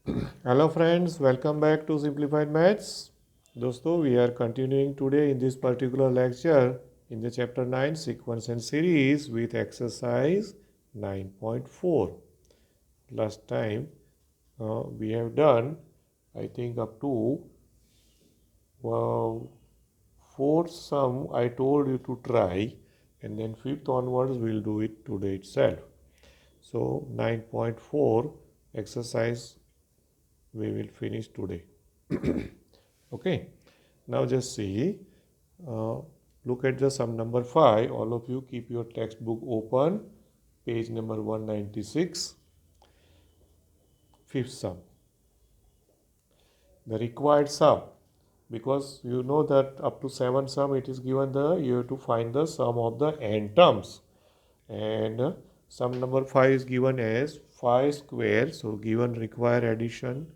Hello friends, welcome back to Simplified Maths. दोस्तों, we are continuing today in this particular lecture in the chapter 9 sequence and series with exercise 9.4. Last time we have done, I think, up to uh, fourth sum I told you to try, and then fifth onwards we'll do it today itself. So 9.4 exercise we will finish today. Okay, now just see, uh, look at the sum number 5. All of you keep your textbook open, page number 196, fifth sum. The required sum, because you know that up to 7 sum it is given, you have to find the sum of the n terms, and sum number 5 is given as 5 square. So given required addition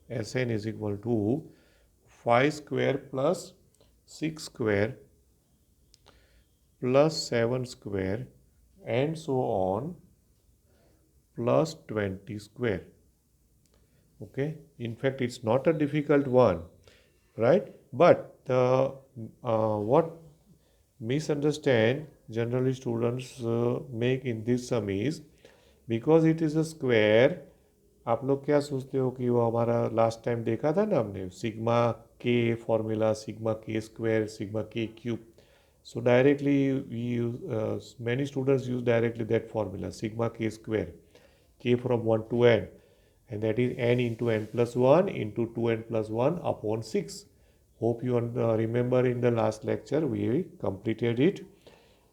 Sn is equal to 5 square plus 6 square plus 7 square and so on plus 20 square. Okay, in fact it's not a difficult one, right? But the what misunderstand generally students make in this sum is, because it is a square, आप लोग क्या सोचते हो कि वो हमारा last time देखा था ना हमने, सिग्मा के फॉर्मूला, सिग्मा के स्क्वायर, सिग्मा के cube. So directly we use, many students use directly that formula, sigma k square, k from 1 to n, and that is n into n plus 1 into 2n plus 1 upon 6. Hope you remember in the last lecture we completed it.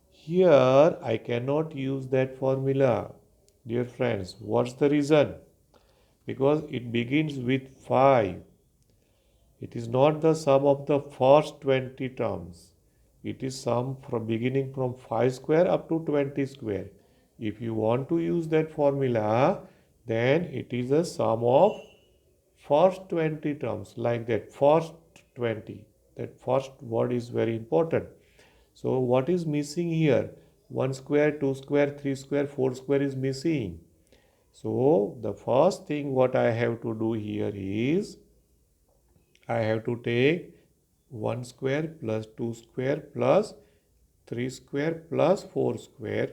Here I cannot use that formula, dear friends. What's the reason? Because it begins with 5. It is not the sum of the first 20 terms. It is sum from beginning from 5 square up to 20 square. If you want to use that formula, then it is a sum of first 20 terms, like that, first 20. That first word is very important. So what is missing here? 1 square, 2 square, 3 square, 4 square is missing. So the first thing what I have to do here is, I have to take 1 square plus 2 square plus 3 square plus 4 square,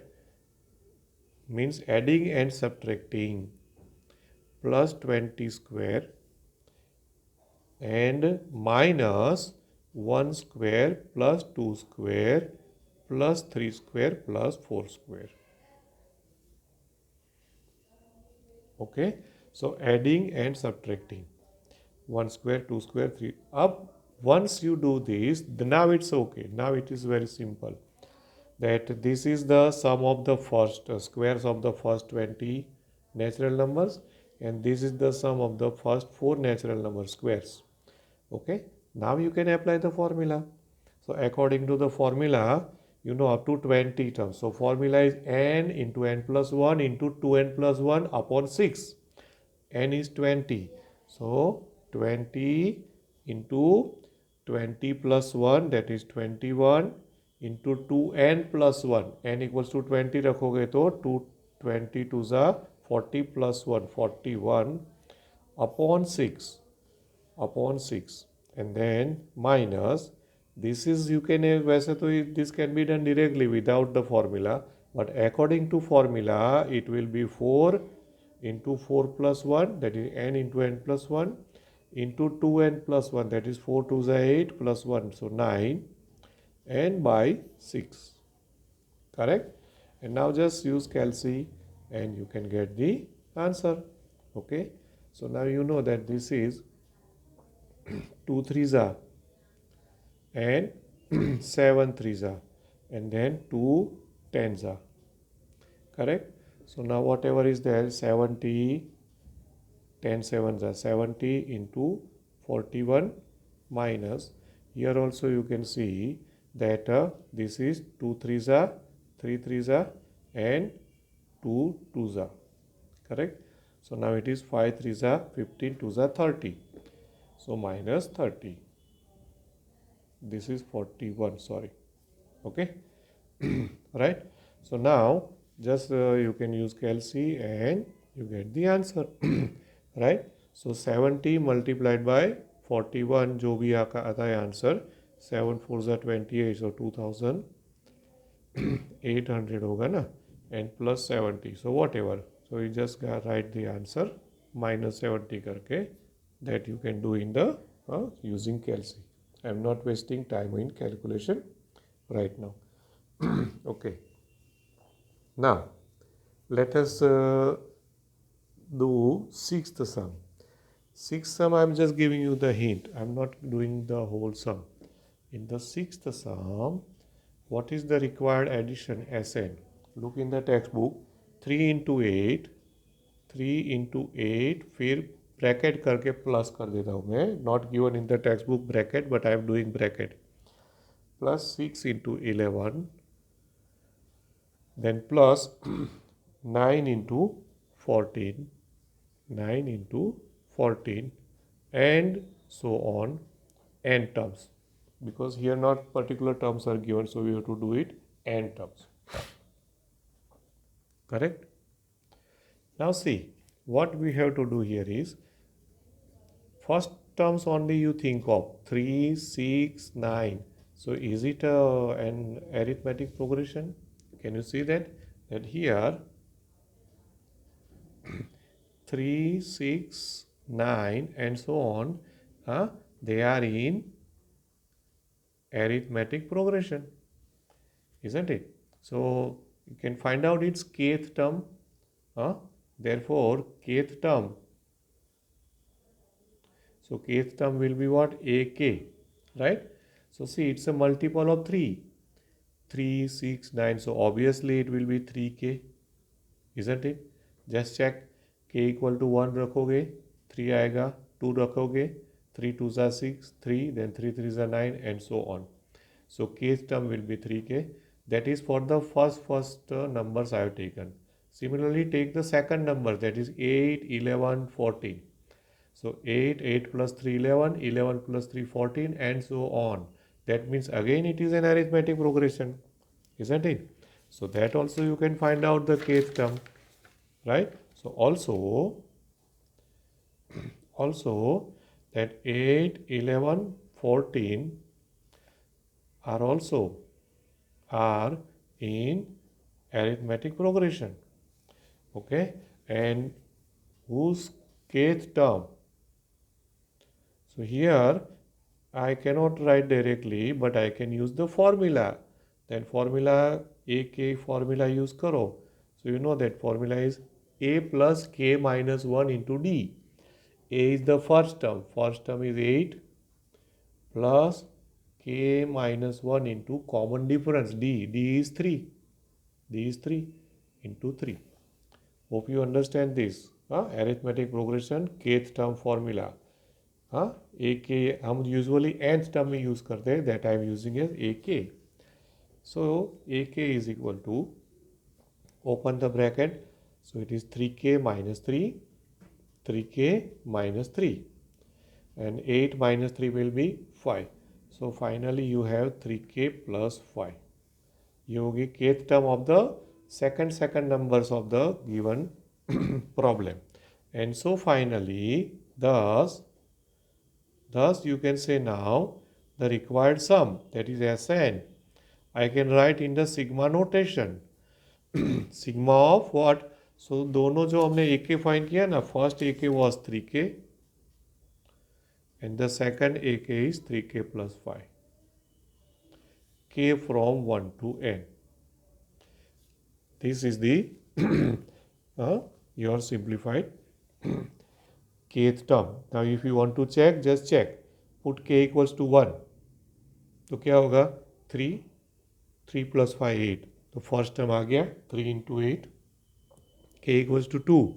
means adding and subtracting, plus 20 square and minus 1 square plus 2 square plus 3 square plus 4 square. Okay, so adding and subtracting. 1 square, 2 square, 3 up. Once you do this, now it's okay. Now it is very simple. That this is the sum of the first squares of the first 20 natural numbers, and this is the sum of the first 4 natural number squares. Okay, now you can apply the formula. So according to the formula, you know, up to 20 terms. So formula is n into n plus 1 into 2n plus 1 upon 6. N is 20. So 20 into 20 plus 1, that is 21, into 2n plus 1. N equals to 20 रखोगे तो 220 to the 40 plus 1, 41 upon 6, and then minus, this is, you can, वैसे तो this can be done directly without the formula, but according to formula it will be 4 into 4 plus 1, that is n into n plus 1, into 2n plus 1, that is 4 to the 8 plus 1, so 9, and by 6. Correct? And now just use calci and you can get the answer. Okay, so now you know that this is 2 threes are and 7 threes are, and then 2 tens are. Correct? So now whatever is there, 70, 10 sevens are 70 into 41 minus, here also you can see that this is 2 threes are, 3 threes are, and 2 twos are. Correct? So now it is 5 threes are 15, twos are 30. So minus 30. This is 41, sorry. Okay, right? So now just you can use calci and you get the answer. Right? So 70 multiplied by 41 जो भी आता है answer 7 4 ज़ा 28 so 2800 होगा ना and plus 70 so whatever so you just write the answer minus 70 करके that you can do in the using calc. I am not wasting time in calculation right now. Okay, now let us do sixth sum. Sixth sum, I am just giving you the hint. I am not doing the whole sum. In the sixth sum, what is the required addition Sn? Look in the textbook. 3 into 8, 3 into 8, फिर bracket करके plus कर देता हूँ मैं. Not given in the text book bracket but I am doing bracket. Plus 6 into 11, then plus 9 into 14, 9 into 14, and so on, n terms, because here not particular terms are given, so we have to do it n terms. Correct? Now see, what we have to do here is, first terms only you think of, 3, 6, 9. So is it an arithmetic progression? Can you see that? That here 3, 6, 9 and so on, they are in arithmetic progression, isn't it? So you can find out its kth term. Therefore, kth term. So kth term will be what? AK, right? So see, it's a multiple of 3. 3, 6, 9. So obviously it will be 3k, isn't it? Just check. K equal to 1 रखोगे 3 आएगा, 2 रखोगे 3 2 ज़ा 6, 3, then 3 3 ज़ा 9 and so on. So kth term will be 3k. That is for the first numbers I have taken. Similarly, take the second number, that is 8, 11, 14. So 8, 8 plus 3, 11, 11 plus 3, 14 and so on. That means again it is an arithmetic progression, isn't it? So that also you can find out the kth term, right? So also that 8, 11, 14 are in arithmetic progression. Okay, and whose kth term? So here I cannot write directly, but I can use the formula. Then formula AK formula use karo. So you know that formula is A plus K minus 1 into D. A is the first term. First term is 8 plus K minus 1 into common difference D. D is 3. D is 3 into 3. Hope you understand this. Arithmetic progression kth term formula. AK हम usually nth term में use करते हैं, that I am using as AK. So AK is equal to, open the bracket, so it is 3k minus 3, 3k minus 3, and 8 minus 3 will be 5. So finally you have 3k plus 5. You होगी kth term of the second numbers of the given problem. And so finally, thus you can say now the required sum, that is Sn, I can write in the sigma notation. Sigma of what? So दोनों जो हमने AK find किया ना, first AK was 3k and the second AK is 3k plus 5. K from 1 to n. This is the your simplified kth term. Now if you want to check, just check. Put k equals to 1. तो क्या होगा? 3, 3 plus 5, 8. तो first term आ गया 3 into 8. K equals to 2,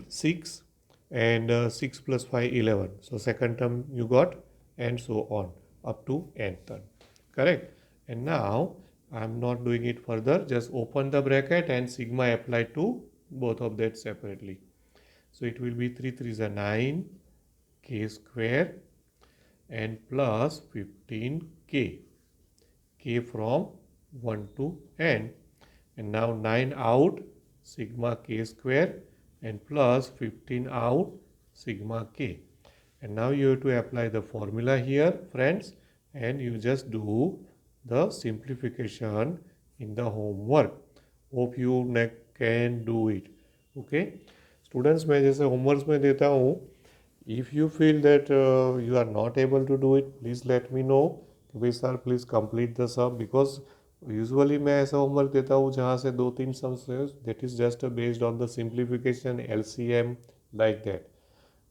6, and 6 plus 5, 11. So second term you got, and so on up to nth term. Correct? And now I am not doing it further. Just open the bracket and sigma apply to both of that separately. So it will be 3 3 is a 9 k square and plus 15k, k from 1 to n, and now 9 out, sigma k square, and plus 15 out, sigma k. And now you have to apply the formula here, friends, and you just do the simplification in the homework. Hope you can do it. Okay, students, मैं जैसे homeworks में देता हूँ. If you feel that you are not able to do it, please let me know. कि sir, please complete the sum, because usually मैं ऐसा homework देता हूँ जहाँ से 2-3 sums है, that is just based on the simplification, LCM, like that.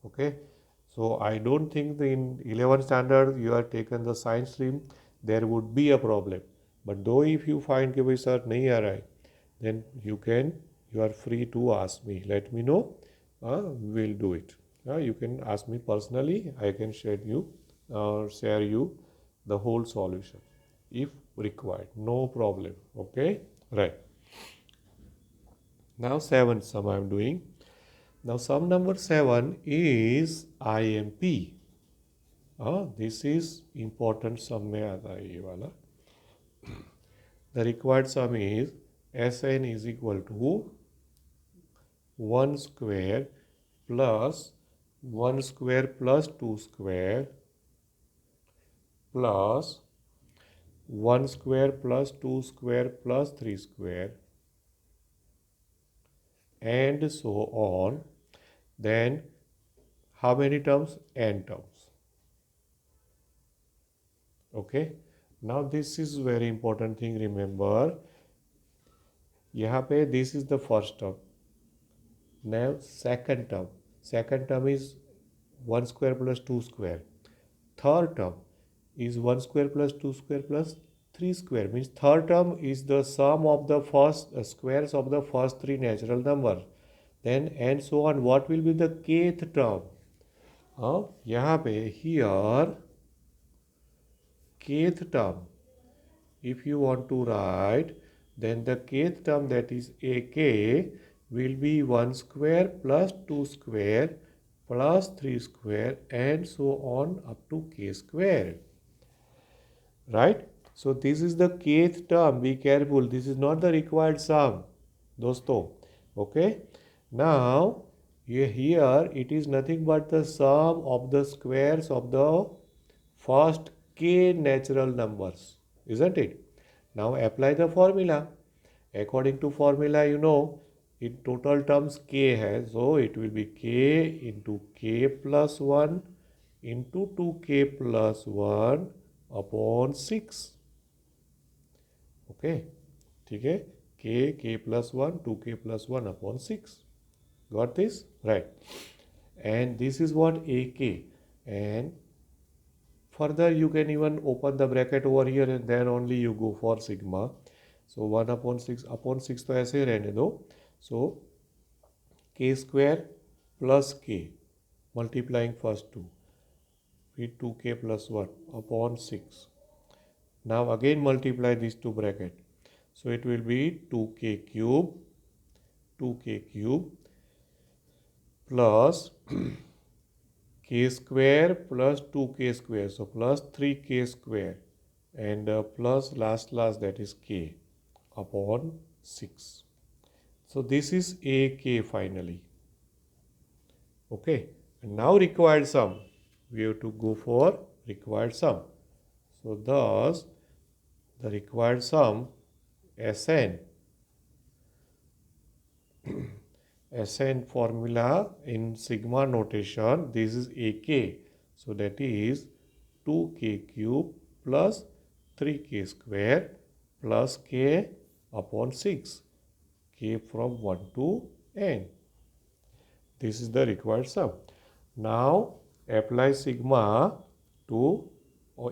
Okay, so I don't think in 11th standard you are taken the science stream, there would be a problem. But though if you find कि sir नहीं आ रहा है, then you are free to ask me. Let me know. We'll do it. You can ask me personally. I can share you the whole solution if required. No problem. Okay, right. Now 7th sum I am doing. Now sum number 7 is IMP. This is important sum में आता है ये वाला. The required sum is Sn is equal to 1 square plus 1 square plus 2 square plus 1 square plus 2 square plus 3 square and so on. Then how many terms? N terms. Okay, now this is very important thing. Remember, यहाँ पे this is the first term. Now second term is 1 square plus 2 square. Third term is 1 square plus 2 square plus 3 square. Means third term is the sum of the first squares of the first 3 natural numbers. Then and so on. What will be the kth term? यहाँ पे here kth term, if you want to write, then the kth term, that is AK, will be 1 square plus 2 square plus 3 square and so on up to k square. Right? So this is the kth term. Be careful. This is not the required sum, dosto. Okay? Now here it is nothing but the sum of the squares of the first k natural numbers, isn't it? Now apply the formula. According to formula, you know, in total terms k has, so it will be k into k plus 1 into 2k plus 1 upon 6. Okay, ठीक है, k plus 1, 2k plus 1 upon 6. Got this? Right. And this is what AK. And further you can even open the bracket over here and then only you go for sigma. So 1 upon 6 तो ऐसे ही रहने दो. So k square plus k multiplying first 2 with 2k plus 1 upon 6. Now again multiply these two bracket. So it will be 2k cube plus k square plus 2k square. So plus 3k square and plus last that is k upon 6. So this is AK finally. Okay, and now required sum. We have to go for required sum. So thus the required sum Sn Sn formula in sigma notation, this is AK. So that is 2k cube plus 3k square plus k upon 6. K from 1 to n. This is the required sum. Now apply sigma to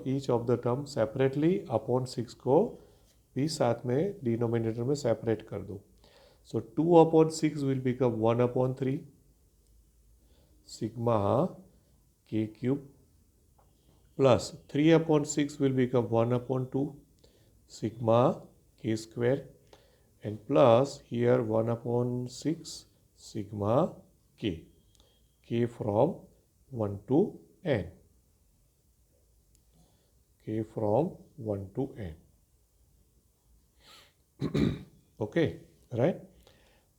each of the terms separately upon 6 को भी साथ में denominator में separate कर दो. So 2 upon 6 will become 1 upon 3 sigma k cube plus 3 upon 6 will become 1 upon 2 sigma k square and plus here 1 upon 6 sigma k from 1 to n. K from 1 to n. Okay, right?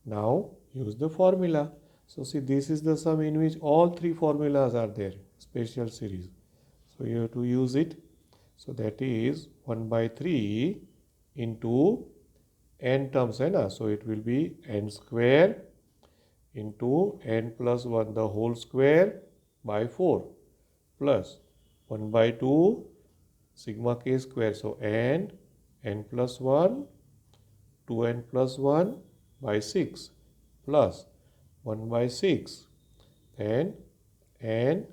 Now use the formula. So see, this is the sum in which all three formulas are there, special series. So you have to use it. So that is 1 by 3 into n terms है ना. So it will be n square into n plus 1 the whole square by 4 plus 1 by 2 sigma k square. So n plus 1 2n plus 1 by 6 plus 1 by 6 then n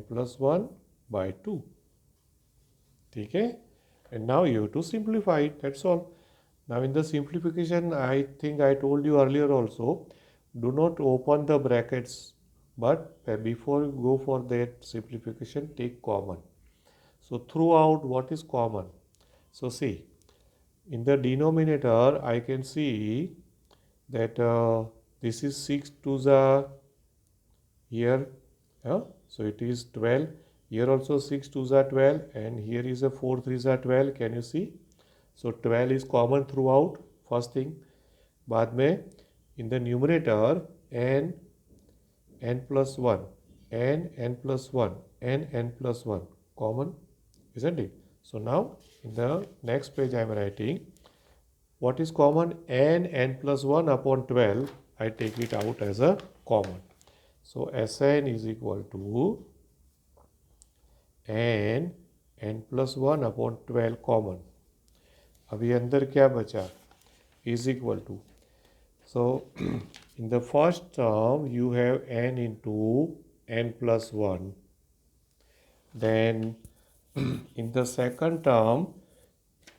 plus 1 by 2. ठीक है? And now you have to simplify it. That's all. Now in the simplification, I think I told you earlier also, do not open the brackets, but before you go for that simplification, take common. So throughout, what is common? So see, in the denominator, I can see that this is 6 to the here, so it is 12. Here also 6 2s are 12 and here is a 4 3s are 12. Can you see? So 12 is common throughout, first thing. बाद में in the numerator n plus 1 n plus 1 n plus 1 common, isn't it? So now in the next page I am writing what is common. N plus 1 upon 12, I take it out as a common. So Sn is equal to n plus 1 upon 12 common. अभी अंदर क्या बचा? Is equal to. So in the first term you have n into n plus 1. Then in the second term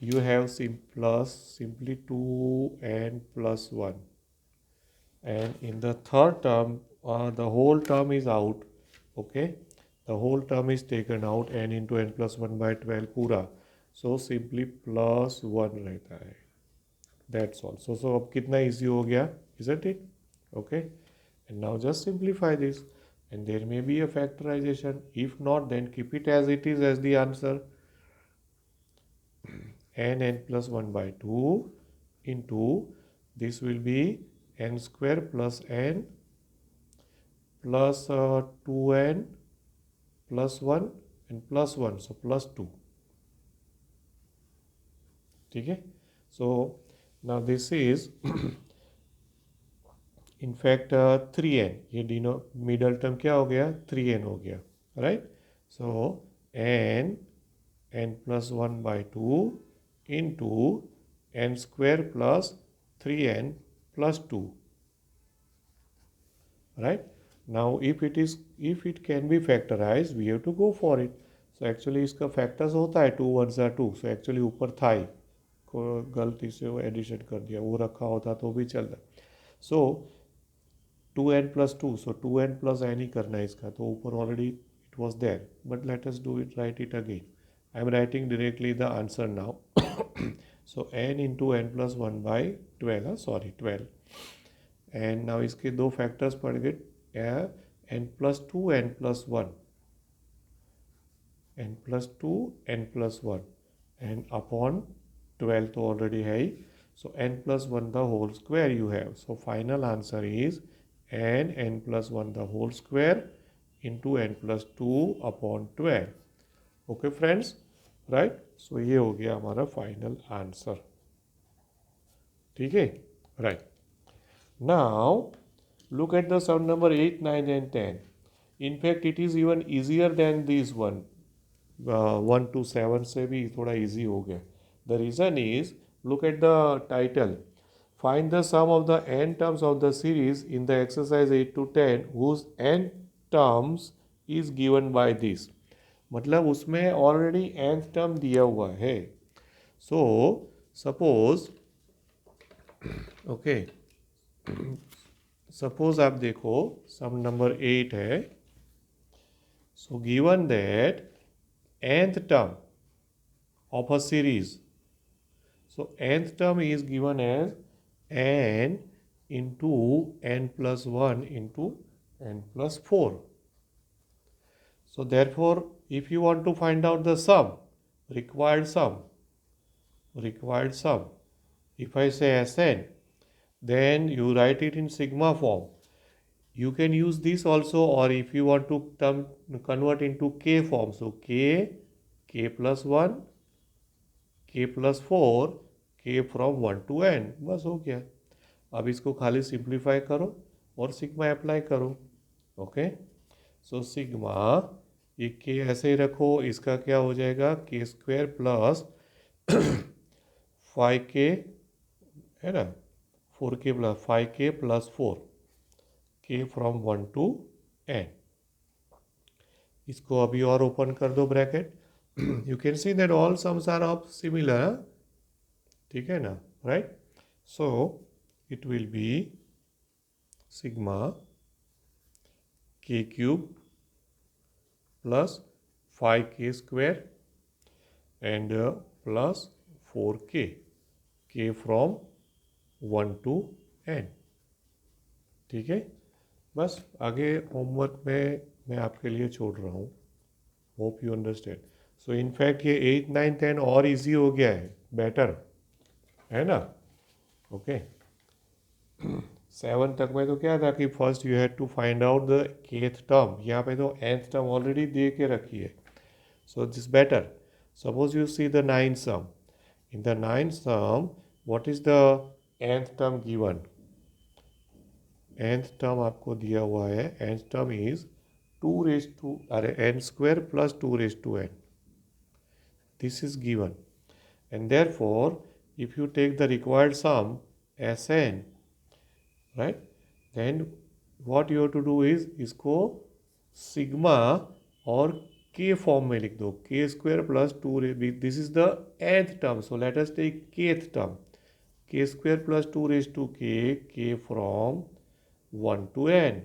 you have simply 2n plus 1. And in the third term the whole term is out. Okay, the whole term is taken out, n into n plus 1 by 12 पूरा. So simply plus 1 रहता है. That's all. So अब कितना easy हो गया, isn't it? Okay, and now just simplify this and there may be a factorization. If not, then keep it as it is as the answer. n plus 1 by 2 into this will be n square plus n plus 2n plus 1 and plus 1, so plus 2. ठीक है? So now this is in fact 3n. ये middle term क्या हो गया? 3n हो गया, right? So n plus 1 by 2 into n square plus 3n plus 2, right? Now if it can be factorized, we have to go for it. So actually इसका factors होता है 2 1s are 2. So actually ऊपर था ही, को गलती से वो addition कर दिया, वो रखा होता तो भी चलता. So 2n plus 2, so 2n plus n ही करना है इसका, तो ऊपर already it was there, but let us do it, write it again. I am writing directly the answer now. So n into n plus 1 by 12, 12. And now इसके दो factors पड़ गए, n plus 2 n plus 1, n plus 2 n plus 1 and upon 12 तो already है ही. So n plus 1 the whole square you have. So final answer is n plus 1 the whole square into n plus 2 upon 12. Okay friends, right? So ये हो गया हमारा final answer. ठीक है? Right. Now look at the sum number 8, 9 and 10. In fact it is even easier than this one. 1 to 7 से भी थोड़ा easy हो गया. The reason is, look at the title. Find the sum of the n terms of the series in the exercise 8 to 10 whose n terms is given by this. मतलब उसमें already nth term दिया हुआ है. So suppose okay, suppose आप देखो sum number 8 है. So given that nth term of a series, so nth term is given as n into n plus 1 into n plus 4. So therefore, if you want to find out the sum, required sum, if I say Sn, then you write it in sigma form. You can use this also, or if you want to convert into k form, so k plus 1, k plus 4, k from 1 to n, बस हो गया। अब इसको खाली simplify करो और sigma apply करो। Okay, so sigma, ये के ऐसे ही रखो, इसका क्या हो जाएगा, के स्क्वायर प्लस 5k, है ना, 4k plus 5k plus 4, k from 1 to n। इसको अभी और ओपन कर दो bracket. You can see that all sums are of similar, ठीक है ना, right. So it will be sigma k cube plus 5k square and plus 4k, k from 1 to n। ठीक है, बस आगे होमवर्क में मैं आपके लिए छोड़ रहा हूँ। Hope you understand. So in fact ये 8, 9, 10 और इजी हो गया है, बेटर है ना। ओके, 7 तक में तो क्या था कि first you had to find out the kth term, यहाँ पे तो nth टर्म ऑलरेडी दे के रखी है। So this better. Suppose you see the 9th sum, in the 9th sum what is the nth term given, nth term आपको दिया हुआ है, nth term is 2 raise to n square plus 2 raise to n, this is given, and therefore if you take the required sum Sn, right, then what you have to do is इसको sigma और k form में लिख दो, k square plus 2, this is the nth term, so let us take kth term, k square plus 2 raise to k from 1 to n.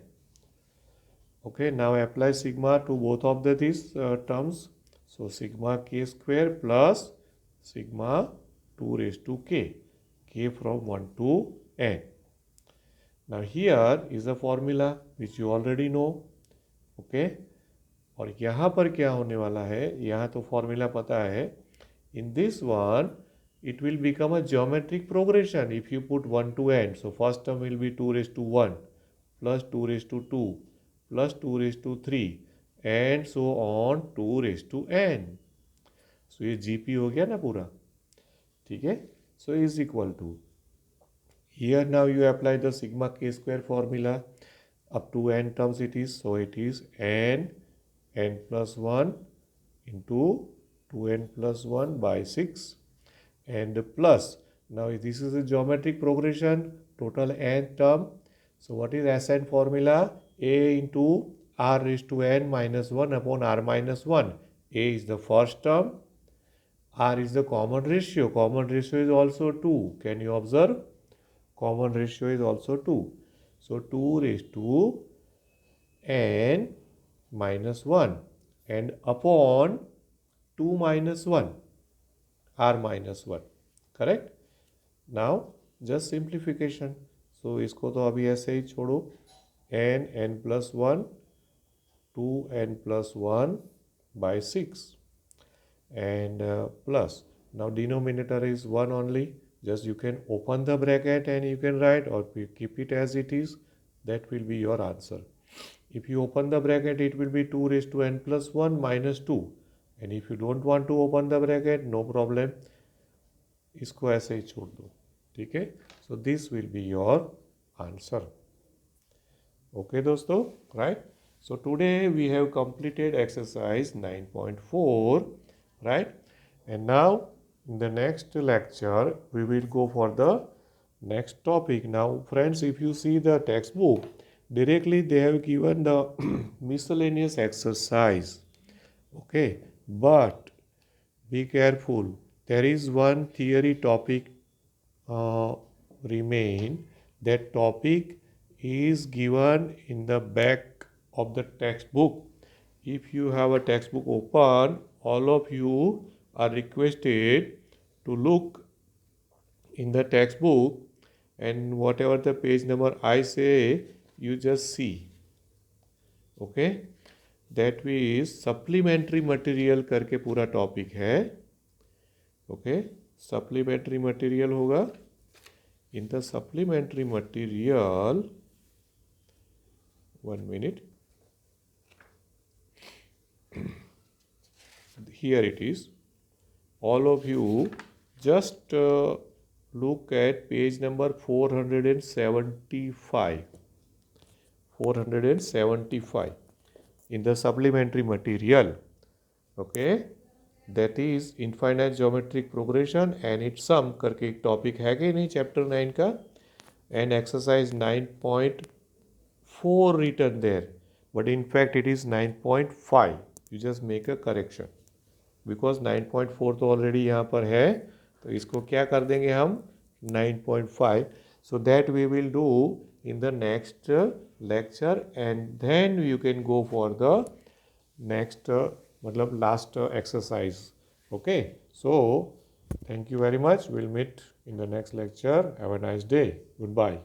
Okay, now apply sigma to both of these terms. So sigma k square plus sigma 2 raised to k from 1 to n. Now here is a formula which you already know. Okay, और यहाँ पर क्या होने वाला है, यहाँ तो formula पता है। In this one it will become a geometric progression if you put 1 to n. So first term will be 2 raised to 1 plus 2 raised to 2 plus 2 raised to 3 and so on 2 raised to n. So ये GP हो गया ना पूरा, ठीक है। So is equal to, here now you apply the sigma k square formula, up to n terms it is, so it is n plus 1 into 2n plus 1 by 6 and plus, now this is a geometric progression, total n term. So what is Sn formula? A into r raised to n minus 1 upon r minus 1. A is the first term, r is the common ratio. Common ratio is also 2. Can you observe? Common ratio is also 2. So 2 raised to n minus 1 and upon 2 minus 1, r minus 1. Correct? Now just simplification. So इसको तो अभी ऐसे ही छोड़ो, n plus 1, 2n plus 1 by 6 and plus, now denominator is 1 only, just you can open the bracket and you can write, or keep it as it is, that will be your answer. If you open the bracket it will be 2 raised to n plus 1 minus 2, and if you don't want to open the bracket, no problem, इसको ऐसे ही छोड़ दो, ठीक है। So this will be your answer. Okay दोस्तों, right? So today we have completed exercise 9.4, right? And now in the next lecture we will go for the next topic. Now friends, if you see the textbook, directly they have given the miscellaneous exercise. Okay, but be careful, there is one theory topic remain. That topic is given in the back of the textbook. If you have a textbook open, all of you are requested to look in the textbook, and whatever the page number I say, you just see. Okay, that is supplementary material करके पूरा topic है। Okay, supplementary material होगा। In the supplementary material 1 minute. Here it is. All of you just look at page number 475. 475 in the supplementary material. Okay, that is infinite geometric progression and its sum करके एक topic है कि नहीं chapter 9 का, and exercise 9.4 written there, but in fact it is 9.5. you just make a correction because 9.4 तो already यहाँ पर है, तो इसको क्या कर देंगे हम 9.5. so that we will do in the next lecture and then you can go for the next मतलब last exercise. Okay, so thank you very much. We'll meet in the next lecture. Have a nice day. Goodbye.